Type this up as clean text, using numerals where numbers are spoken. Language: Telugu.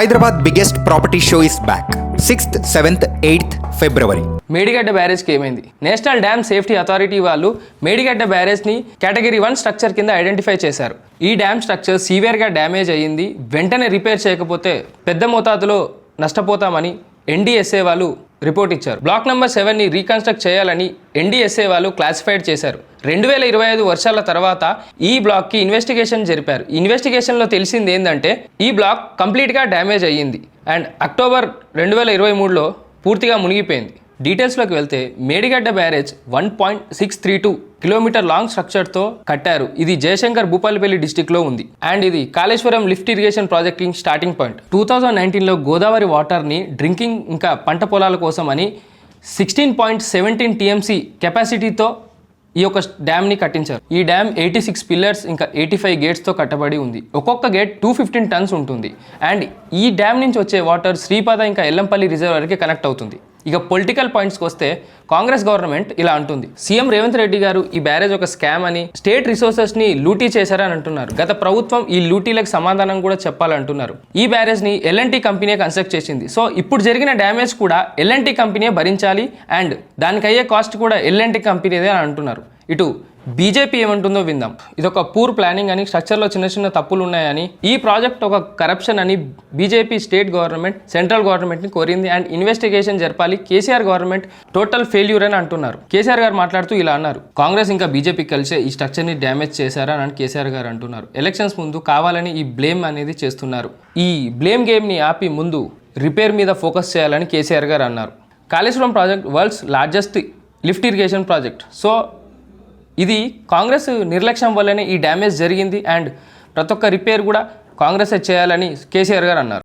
Hyderabad biggest property show is back 6th, 7th, 8th February. Medigadda బ్యారేజ్కి ఏమైంది? నేషనల్ డ్యామ్ సేఫ్టీ అథారిటీ వాళ్ళు మేడిగడ్డ బ్యారేజ్ని కేటగిరీ 1 స్ట్రక్చర్ కింద ఐడెంటిఫై చేశారు. ఈ డ్యామ్ స్ట్రక్చర్ సివియర్గా డ్యామేజ్ అయ్యింది, వెంటనే రిపేర్ చేయకపోతే పెద్ద మోతాదులో నష్టపోతామని ఎన్డీఎస్ఏ వాళ్ళు రిపోర్ట్ ఇచ్చారు. బ్లాక్ నెంబర్ 7ని రీకన్స్ట్రక్ట్ చేయాలని ఎన్డీఎస్ఏ వాళ్ళు క్లాసిఫైడ్ చేశారు. 2025 వర్షాల తర్వాత ఈ బ్లాక్కి ఇన్వెస్టిగేషన్ జరిపారు. ఇన్వెస్టిగేషన్లో తెలిసింది ఏంటంటే ఈ బ్లాక్ కంప్లీట్గా డ్యామేజ్ అయ్యింది అండ్ అక్టోబర్ 2023లో పూర్తిగా మునిగిపోయింది. డీటెయిల్స్లోకి వెళ్తే మేడిగడ్డ బ్యారేజ్ 1.632 కిలోమీటర్ లాంగ్ స్ట్రక్చర్తో కట్టారు. ఇది జయశంకర్ భూపాలపల్లి డిస్టిక్లో ఉంది అండ్ ఇది కాళేశ్వరం లిఫ్ట్ ఇరిగేషన్ ప్రాజెక్టింగ్ స్టార్టింగ్ పాయింట్. 2019లో గోదావరి వాటర్ని డ్రింకింగ్ ఇంకా పంట పొలాల కోసం అని 16.17 TMC కెపాసిటీతో ఈ యొక్క డ్యామ్ని కట్టించారు. ఈ డ్యామ్ 86 పిల్లర్స్ ఇంకా 85 గేట్స్తో కట్టబడి ఉంది. ఒక్కొక్క గేట్ 215 టన్స్ ఉంటుంది అండ్ ఈ డ్యామ్ నుంచి వచ్చే వాటర్ శ్రీపాద ఇంకా ఎల్లంపల్లి రిజర్వాయర్కి కనెక్ట్ అవుతుంది. ఇక పొలిటికల్ పాయింట్స్కి వస్తే కాంగ్రెస్ గవర్నమెంట్ ఇలా అంటుంది, సీఎం రేవంత్ రెడ్డి గారు ఈ బ్యారేజ్ ఒక స్కామ్ అని, స్టేట్ రిసోర్సెస్ని లూటీ చేశారని అంటున్నారు. గత ప్రభుత్వం ఈ లూటీలకు సమాధానం కూడా చెప్పాలంటున్నారు. ఈ బ్యారేజ్ని ఎల్ఎన్టీ కంపెనీ కన్స్ట్రక్ట్ చేసింది. సో ఇప్పుడు జరిగిన డ్యామేజ్ కూడా ఎల్ఎన్టీ కంపెనీ భరించాలి అండ్ దానికి అయ్యే కాస్ట్ కూడా ఎల్ఎన్టీ కంపెనీదే అని అంటున్నారు. ఇటు బీజేపీ ఏమంటుందో విందాం. ఇదొక పూర్ ప్లానింగ్ అని, స్ట్రక్చర్లో చిన్న చిన్న తప్పులు ఉన్నాయని, ఈ ప్రాజెక్ట్ ఒక కరప్షన్ అని బీజేపీ స్టేట్ గవర్నమెంట్ సెంట్రల్ గవర్నమెంట్ని కోరింది అండ్ ఇన్వెస్టిగేషన్ జరపాలి. కేసీఆర్ గవర్నమెంట్ టోటల్ ఫెయిల్యూర్ అని అంటున్నారు. కేసీఆర్ గారు మాట్లాడుతూ ఇలా అన్నారు, కాంగ్రెస్ ఇంకా బీజేపీ కలిసే ఈ స్ట్రక్చర్ని డ్యామేజ్ చేశారా అని కేసీఆర్ గారు అంటున్నారు. ఎలక్షన్స్ ముందు కావాలని ఈ బ్లేమ్ అనేది చేస్తున్నారు. ఈ బ్లేమ్ గేమ్ని ఆపి ముందు రిపేర్ మీద ఫోకస్ చేయాలని కేసీఆర్ గారు అన్నారు. Kaleshwaram project world's largest lift irrigation project. So ఇది కాంగ్రెస్ నిర్లక్ష్యం వల్లనే ఈ డ్యామేజ్ జరిగింది అండ్ ప్రతి ఒక్క రిపేర్ కూడా కాంగ్రెస్ చేయాలని కేసీఆర్ గారు అన్నారు.